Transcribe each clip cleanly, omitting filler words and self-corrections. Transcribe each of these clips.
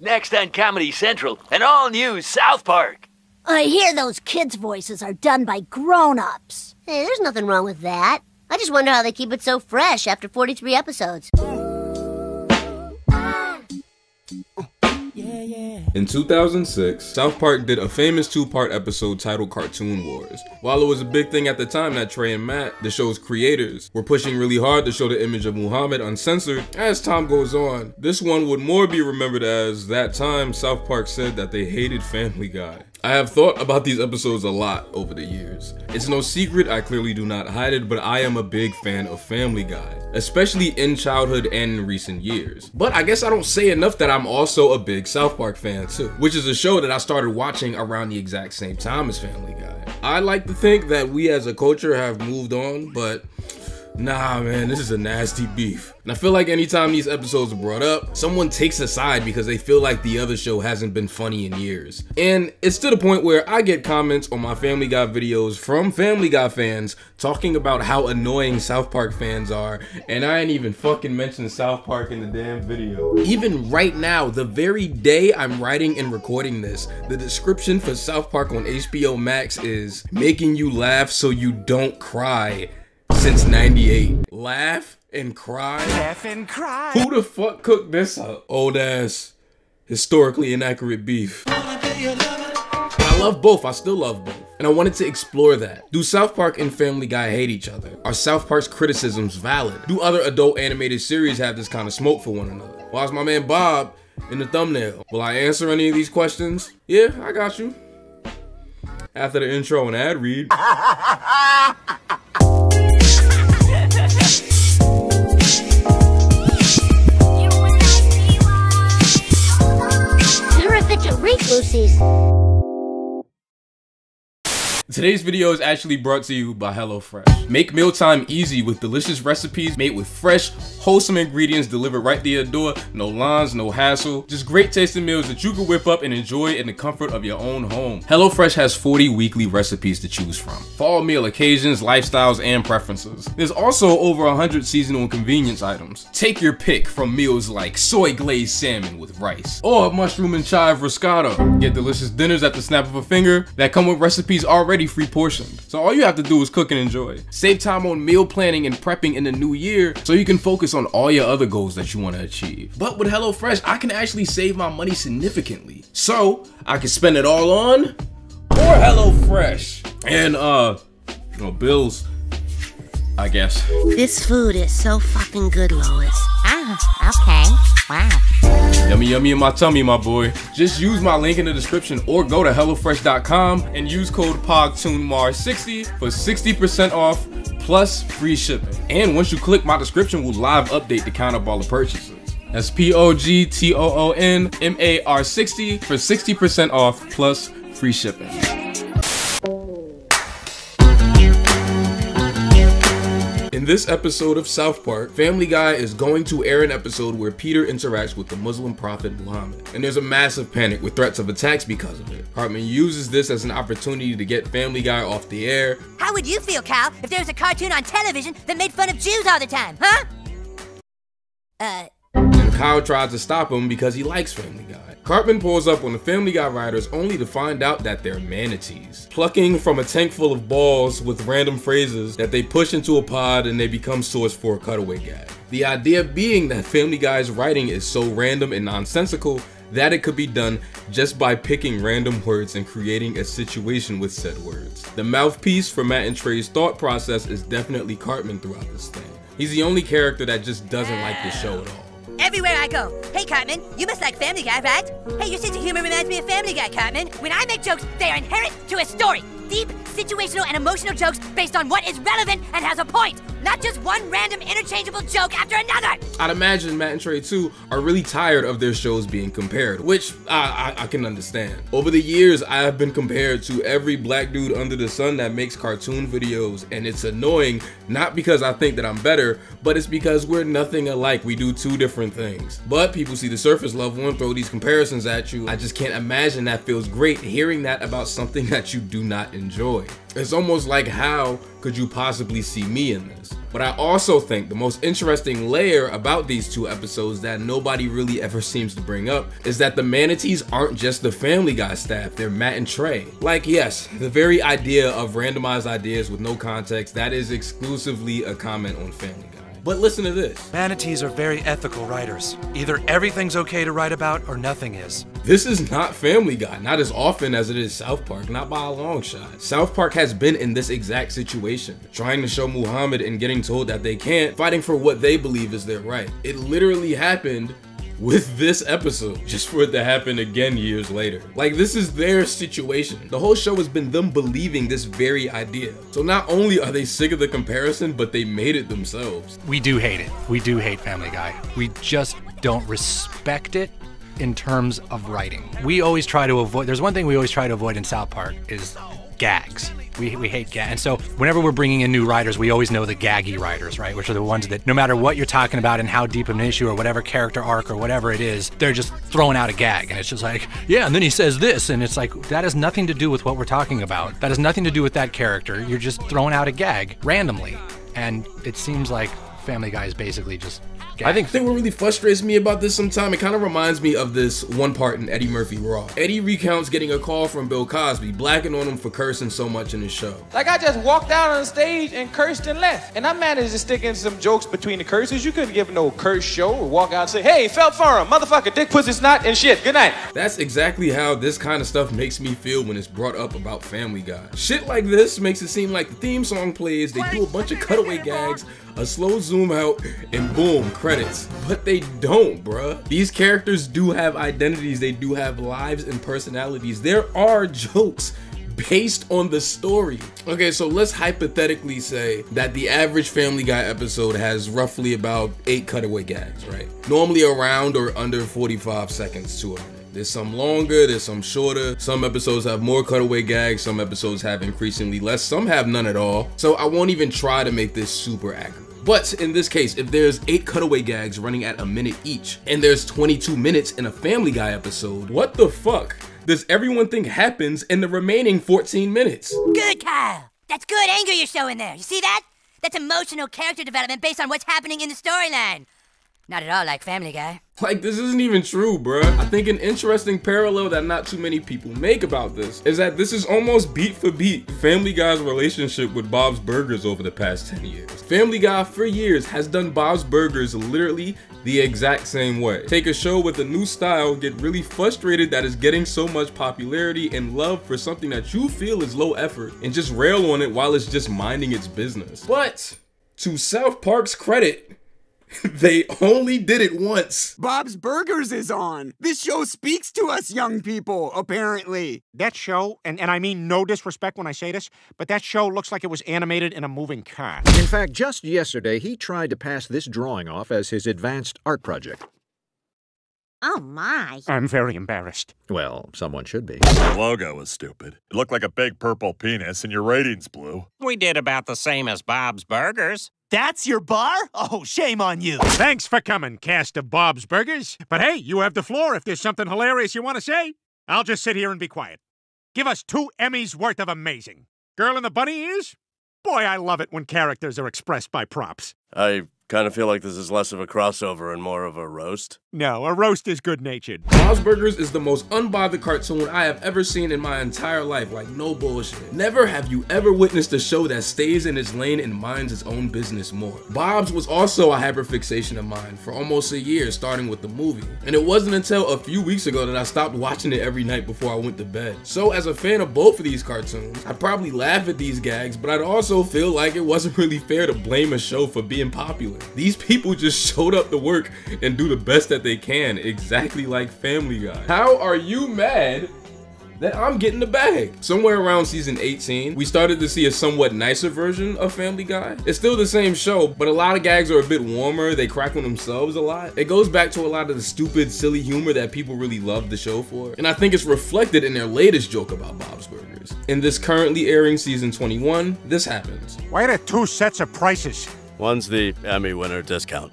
Next on Comedy Central, an all-new South Park. I hear those kids' voices are done by grown-ups. Hey, there's nothing wrong with that. I just wonder how they keep it so fresh after 43 episodes. In 2006, South Park did a famous two-part episode titled Cartoon Wars. While it was a big thing at the time that Trey and Matt, the show's creators, were pushing really hard to show the image of Muhammad uncensored, as time goes on, this one would more be remembered as that time South Park said that they hated Family Guy. I have thought about these episodes a lot over the years. It's no secret, I clearly do not hide it, but I am a big fan of Family Guy, especially in childhood and in recent years. But I guess I don't say enough that I'm also a big South Park fan too, which is a show that I started watching around the exact same time as Family Guy. I like to think that we as a culture have moved on, but nah, man, this is a nasty beef. And I feel like anytime these episodes are brought up, someone takes a side because they feel like the other show hasn't been funny in years. And it's to the point where I get comments on my Family Guy videos from Family Guy fans talking about how annoying South Park fans are, and I ain't even fucking mentioned South Park in the damn video. Even right now, the very day I'm writing and recording this, the description for South Park on HBO Max is making you laugh so you don't cry. Since '98. Laugh and cry? Laugh and cry. Who the fuck cooked this up? Old ass, historically inaccurate beef. I love both, I still love both. And I wanted to explore that. Do South Park and Family Guy hate each other? Are South Park's criticisms valid? Do other adult animated series have this kind of smoke for one another? Well, it's my man Bob in the thumbnail. Will I answer any of these questions? Yeah, I got you. After the intro and ad read. Lucy's. Today's video is actually brought to you by HelloFresh. Make mealtime easy with delicious recipes made with fresh, wholesome ingredients delivered right to your door. No lines, no hassle. Just great tasting meals that you can whip up and enjoy in the comfort of your own home. HelloFresh has 40 weekly recipes to choose from for all meal occasions, lifestyles, and preferences. There's also over 100 seasonal and convenience items. Take your pick from meals like soy glazed salmon with rice or mushroom and chive risotto. Get delicious dinners at the snap of a finger that come with recipes already pre-portioned. So all you have to do is cook and enjoy. Save time on meal planning and prepping in the new year so you can focus on all your other goals that you want to achieve. But with HelloFresh, I can actually save my money significantly. So I can spend it all on or HelloFresh. And bills, I guess. This food is so fucking good, Lois. Ah, okay. Wow. Yummy yummy in my tummy, my boy. Just use my link in the description or go to HelloFresh.com and use code PogToonMar60 for 60% off plus free shipping. And once you click, my description will live update the count of all the purchases. That's PogToonMar60 for 60% off plus free shipping. In this episode of South Park, Family Guy is going to air an episode where Peter interacts with the Muslim prophet Muhammad, and there's a massive panic with threats of attacks because of it. Cartman uses this as an opportunity to get Family Guy off the air. How would you feel, Kyle, if there was a cartoon on television that made fun of Jews all the time, huh? And Kyle tries to stop him because he likes Family Guy. Cartman pulls up on the Family Guy writers only to find out that they're manatees, plucking from a tank full of balls with random phrases that they push into a pod and they become source for a cutaway gag. The idea being that Family Guy's writing is so random and nonsensical that it could be done just by picking random words and creating a situation with said words. The mouthpiece for Matt and Trey's thought process is definitely Cartman throughout this thing. He's the only character that just doesn't like the show at all. Everywhere I go. Hey, Cartman, you must like Family Guy, right? Hey, your sense of humor reminds me of Family Guy, Cartman. When I make jokes, they are inherent to a story. Deep, situational, and emotional jokes based on what is relevant and has a point. Not just one random interchangeable joke after another. I'd imagine Matt and Trey too are really tired of their shows being compared, which I can understand. Over the years, I have been compared to every black dude under the sun that makes cartoon videos, and it's annoying, not because I think that I'm better, but it's because we're nothing alike. We do two different things. But people see the surface level and throw these comparisons at you. I just can't imagine that feels great hearing that about something that you do not enjoy. It's almost like, how could you possibly see me in this? But I also think the most interesting layer about these two episodes that nobody really ever seems to bring up is that the manatees aren't just the Family Guy staff, they're Matt and Trey. Like, yes, the very idea of randomized ideas with no context, that is exclusively a comment on Family Guy. But listen to this. Manatees are very ethical writers. Either everything's okay to write about or nothing is. This is not Family Guy, not as often as it is South Park, not by a long shot. South Park has been in this exact situation, trying to show Muhammad and getting told that they can't, fighting for what they believe is their right. It literally happened with this episode, just for it to happen again years later. Like, this is their situation. The whole show has been them believing this very idea. So not only are they sick of the comparison, but they made it themselves. We do hate it. We do hate Family Guy. We just don't respect it in terms of writing. We always try to avoid, there's one thing we always try to avoid in South Park is gags. We hate gags. And so whenever we're bringing in new writers, we always know the gaggy writers, right? Which are the ones that no matter what you're talking about and how deep of an issue or whatever character arc or whatever it is, they're just throwing out a gag. And it's just like, yeah, and then he says this. And it's like, that has nothing to do with what we're talking about. That has nothing to do with that character. You're just throwing out a gag randomly. And it seems like Family Guy is basically just gags. I think what really frustrates me about this sometimes, it kind of reminds me of this one part in Eddie Murphy Raw. Eddie recounts getting a call from Bill Cosby, blacking on him for cursing so much in his show. Like, I just walked out on stage and cursed and left. And I managed to stick in some jokes between the curses. You couldn't give no curse show or walk out and say, hey, felt firm, motherfucker, dick, pussy, snot, and shit. Good night. That's exactly how this kind of stuff makes me feel when it's brought up about Family Guy. Shit like this makes it seem like the theme song plays, they do a bunch of cutaway gags, a slow zoom out, and boom, credits. But they don't, bruh. These characters do have identities, they do have lives and personalities. There are jokes based on the story. Okay, so let's hypothetically say that the average Family Guy episode has roughly about 8 cutaway gags, right? Normally around or under 45 seconds to a minute. There's some longer, there's some shorter. Some episodes have more cutaway gags, some episodes have increasingly less, some have none at all. So I won't even try to make this super accurate. But in this case, if there's 8 cutaway gags running at a minute each, and there's 22 minutes in a Family Guy episode, what the fuck does everyone think happens in the remaining 14 minutes? Good, Kyle. That's good anger you're showing there. You see that? That's emotional character development based on what's happening in the storyline. Not at all like Family Guy. Like, this isn't even true, bruh. I think an interesting parallel that not too many people make about this is that this is almost beat for beat Family Guy's relationship with Bob's Burgers over the past 10 years. Family Guy for years has done Bob's Burgers literally the exact same way. Take a show with a new style, get really frustrated that it's getting so much popularity and love for something that you feel is low effort, and just rail on it while it's just minding its business. But to South Park's credit, they only did it once. Bob's Burgers is on. This show speaks to us young people, apparently. That show, and I mean no disrespect when I say this, but that show looks like it was animated in a moving car. In fact, just yesterday, he tried to pass this drawing off as his advanced art project. Oh, my. I'm very embarrassed. Well, someone should be. The logo was stupid. It looked like a big purple penis and your ratings blew. We did about the same as Bob's Burgers. That's your bar? Oh, shame on you. Thanks for coming, cast of Bob's Burgers. But hey, you have the floor if there's something hilarious you want to say. I'll just sit here and be quiet. Give us 2 Emmys worth of amazing. Girl in the bunny ears? Boy, I love it when characters are expressed by props. I kind of feel like this is less of a crossover and more of a roast. No, a roast is good-natured. Bob's Burgers is the most unbothered cartoon I have ever seen in my entire life, like no bullshit. Never have you ever witnessed a show that stays in its lane and minds its own business more. Bob's was also a hyperfixation of mine for almost a year, starting with the movie. And it wasn't until a few weeks ago that I stopped watching it every night before I went to bed. So as a fan of both of these cartoons, I'd probably laugh at these gags, but I'd also feel like it wasn't really fair to blame a show for being popular. These people just showed up to work and do the best that they can, exactly like Family Guy. How are you mad that I'm getting the bag? Somewhere around season 18, we started to see a somewhat nicer version of Family Guy. It's still the same show, but a lot of gags are a bit warmer. They crack on themselves a lot. It goes back to a lot of the stupid, silly humor that people really love the show for. And I think it's reflected in their latest joke about Bob's Burgers. In this currently airing season 21, this happens. Why are there 2 sets of prices? One's the Emmy winner discount.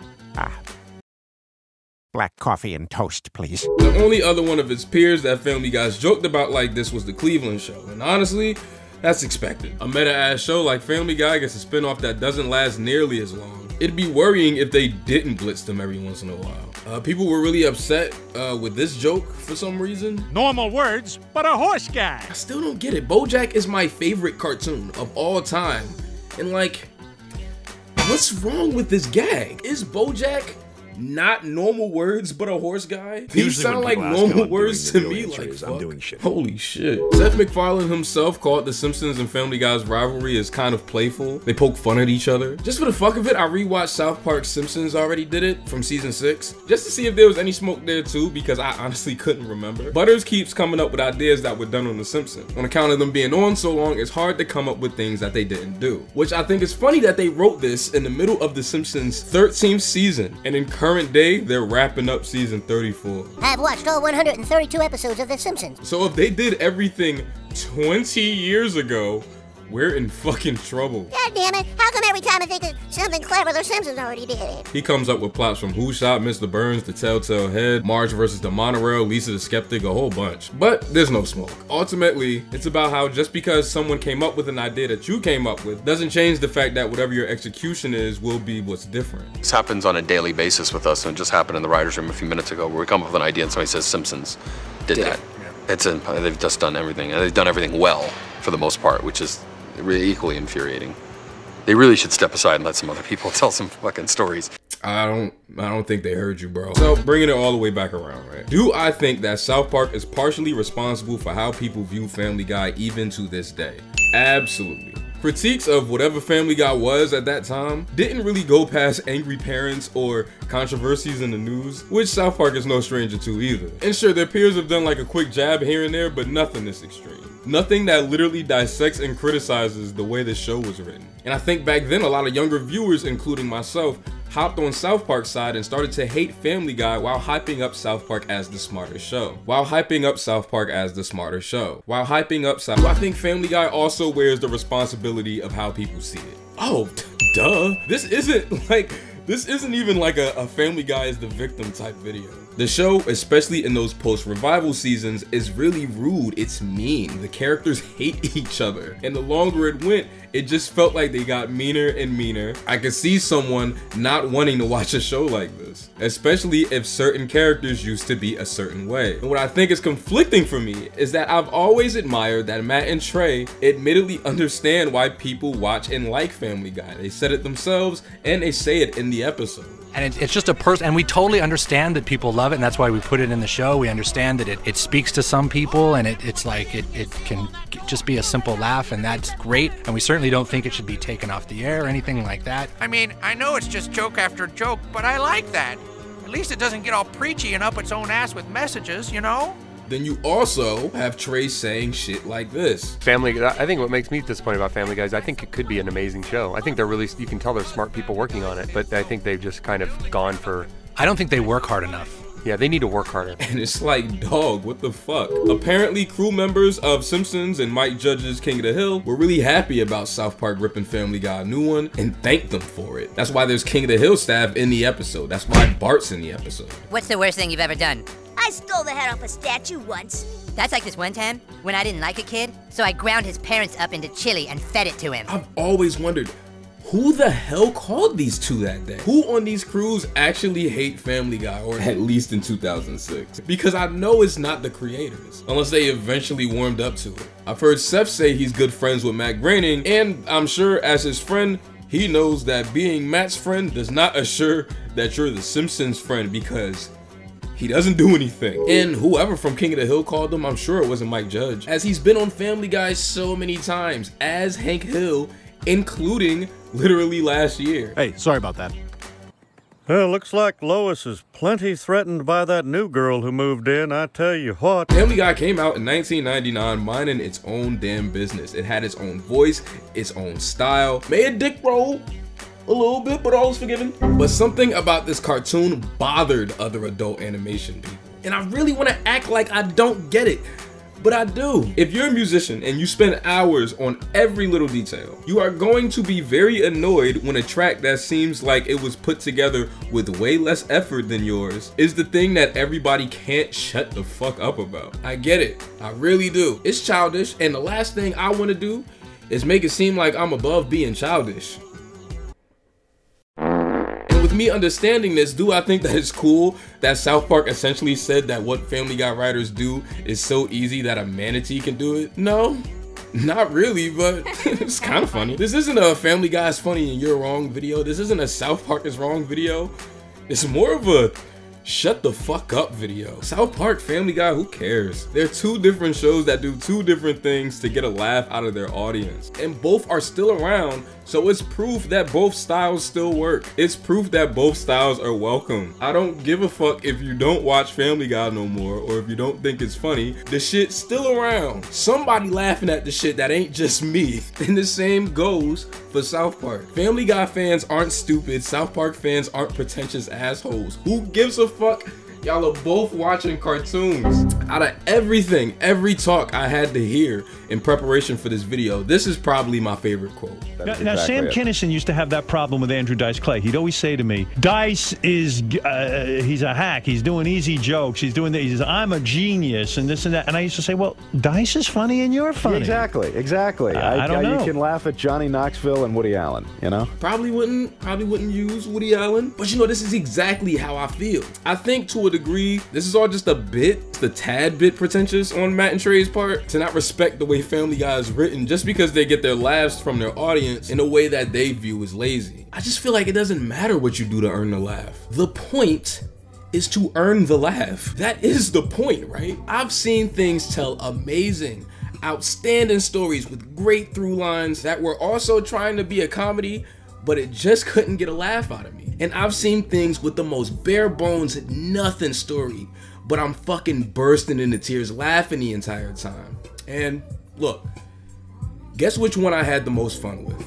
Black coffee and toast, please. The only other one of its peers that Family Guy's joked about like this was The Cleveland Show. And honestly, That's expected. A meta-ass show like Family Guy gets a spin-off that doesn't last nearly as long. It'd be worrying if they didn't blitz them every once in a while. People were really upset with this joke for some reason. Normal words, but a horse guy. I still don't get it. BoJack is my favorite cartoon of all time. And like, what's wrong with this gag? Is BoJack not normal words but a horse guy? These sound like normal words to me. Like, fuck. I'm doing shit. Holy shit. Seth MacFarlane himself called The Simpsons and Family Guy's rivalry as kind of playful. They poke fun at each other. Just for the fuck of it, I rewatched South Park's Simpsons Already Did It from season 6 just to see if there was any smoke there too, because I honestly couldn't remember. Butters keeps coming up with ideas that were done on The Simpsons. On account of them being on so long, it's hard to come up with things that they didn't do, which I think is funny that they wrote this in the middle of The Simpsons 13th season, and in current day, they're wrapping up season 34. I've watched all 132 episodes of The Simpsons. So if they did everything 20 years ago, we're in fucking trouble. God damn it, how come every time I think of something clever, The Simpsons already did it? He comes up with plots from Who Shot Mr. Burns, The Telltale Head, Marge versus the Monorail, Lisa the Skeptic, a whole bunch. But there's no smoke. Ultimately, it's about how just because someone came up with an idea that you came up with doesn't change the fact that whatever your execution is will be what's different. This happens on a daily basis with us, and it just happened in the writer's room a few minutes ago where we come up with an idea and somebody says Simpsons did that. Yeah. They've just done everything, and they've done everything well for the most part, which is really equally infuriating. They really should step aside and let some other people tell some fucking stories. I don't think they heard you, bro. So bringing it all the way back around, right? Do I think that South Park is partially responsible for how people view Family Guy even to this day? Absolutely. Critiques of whatever Family Guy was at that time didn't really go past angry parents or controversies in the news, which South Park is no stranger to either. And sure, their peers have done like a quick jab here and there, but nothing this extreme. Nothing that literally dissects and criticizes the way the show was written. And I think back then a lot of younger viewers, including myself, hopped on South Park's side and started to hate Family Guy while hyping up South Park as the smarter show. While hyping up South Park as the smarter show. While hyping up South Park. I think Family Guy also wears the responsibility of how people see it. Oh, duh. This isn't even like a Family Guy is the victim type video. The show, especially in those post-revival seasons, is really rude. It's mean. The characters hate each other. And the longer it went, it just felt like they got meaner and meaner. I could see someone not wanting to watch a show like this, especially if certain characters used to be a certain way. And what I think is conflicting for me is that I've always admired that Matt and Trey admittedly understand why people watch and like Family Guy. They said it themselves and they say it in the episode. And it's just a person, and we totally understand that people love it, and that's why we put it in the show. We understand that it speaks to some people, and it's like it can just be a simple laugh, and that's great. And we certainly don't think it should be taken off the air or anything like that. I mean, I know it's just joke after joke, but I like that. At least it doesn't get all preachy and up its own ass with messages, you know? Then you also have Trey saying shit like this. Family, I think what makes me disappointed about Family Guy is I think it could be an amazing show. I think they're really, you can tell they're smart people working on it, but I think they've just kind of gone for... I don't think they work hard enough. Yeah, they need to work harder. And it's like, dog, what the fuck? Apparently, crew members of Simpsons and Mike Judge's King of the Hill were really happy about South Park ripping Family Guy a new one and thanked them for it. That's why there's King of the Hill staff in the episode. That's why Bart's in the episode. What's the worst thing you've ever done? I stole the head off a statue once. That's like this one time when I didn't like a kid, so I ground his parents up into chili and fed it to him. I've always wondered, who the hell called these two that day? Who on these crews actually hate Family Guy, or at least in 2006? Because I know it's not the creators, unless they eventually warmed up to it. I've heard Seth say he's good friends with Matt Groening, and I'm sure as his friend, he knows that being Matt's friend does not assure that you're the Simpsons friend, because he doesn't do anything. And whoever from King of the Hill called him, I'm sure it wasn't Mike Judge, as he's been on Family Guy so many times as Hank Hill, including literally last year. Hey, sorry about that. Well, looks like Lois is plenty threatened by that new girl who moved in, I tell you what. Family Guy came out in 1999 minding its own damn business. It had its own voice, its own style, made a dick roll a little bit, but all is forgiven. But something about this cartoon bothered other adult animation people. And I really want to act like I don't get it. but I do. If you're a musician and you spend hours on every little detail, you are going to be very annoyed when a track that seems like it was put together with way less effort than yours is the thing that everybody can't shut the fuck up about. I get it, I really do. It's childish, and the last thing I want to do is make it seem like I'm above being childish. With me understanding this, do I think that it's cool that South Park essentially said that what Family Guy writers do is so easy that a manatee can do it? No, not really, but it's kind of funny. This isn't a Family Guy is funny and you're wrong video. This isn't a South Park is wrong video. It's more of a shut the fuck up video. South Park, Family Guy, who cares? They're two different shows that do two different things to get a laugh out of their audience. And both are still around, so it's proof that both styles still work. It's proof that both styles are welcome. I don't give a fuck if you don't watch Family Guy no more, or if you don't think it's funny. The shit's still around. Somebody laughing at the shit that ain't just me. And the same goes for South Park. Family Guy fans aren't stupid. South Park fans aren't pretentious assholes. Who gives a fuck? Y'all are both watching cartoons. Out of everything, every talk I had to hear in preparation for this video, this is probably my favorite quote. Now Sam Kinison used to have that problem with Andrew Dice Clay. He'd always say to me, Dice is, he's a hack. He's doing easy jokes. He's doing this. He says, I'm a genius and this and that. And I used to say, well, Dice is funny and you're funny. Exactly, exactly. I don't know. You can laugh at Johnny Knoxville and Woody Allen, you know? Probably wouldn't use Woody Allen. But you know, this is exactly how I feel. I think to a degree, this is all just a bit, the tad bit pretentious on Matt and Trey's part to not respect the way Family Guy is written just because they get their laughs from their audience in a way that they view as lazy. I just feel like it doesn't matter what you do to earn the laugh. The point is to earn the laugh. That is the point, right? I've seen things tell amazing, outstanding stories with great through lines that were also trying to be a comedy, but it just couldn't get a laugh out of me. And I've seen things with the most bare bones, nothing story, but I'm fucking bursting into tears laughing the entire time. And look, guess which one I had the most fun with?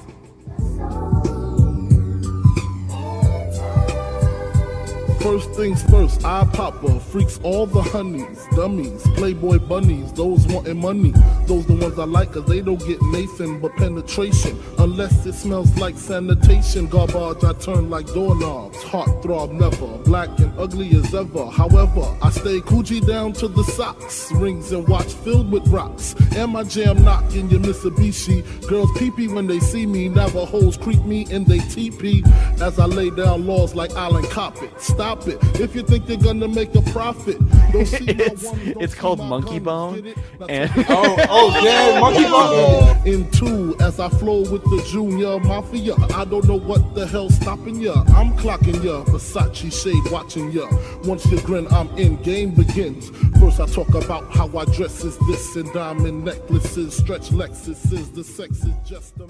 First things first, I popper freaks all the honeys, dummies, playboy bunnies, those wanting money. Those the ones I like cause they don't get Nathan but penetration. Unless it smells like sanitation. Garbage I turn like doorknobs. Heart throb never, black and ugly as ever. However, I stay Coochie down to the socks. Rings and watch filled with rocks. And my jam knocking your Mitsubishi. Girls pee-pee when they see me. Navajos creep me in they teepee. As I lay down laws like Alan Coppet. Stop it. If you think they're gonna make a profit, it's called Monkey Bone. And yeah, Monkey Bone. In two, as I flow with the Junior Mafia, I don't know what the hell's stopping ya. I'm clocking ya, Versace shade watching ya. Once you grin, I'm in. Game begins. First I talk about how I dress is this and diamond necklaces, stretch Lexuses. The sex is just a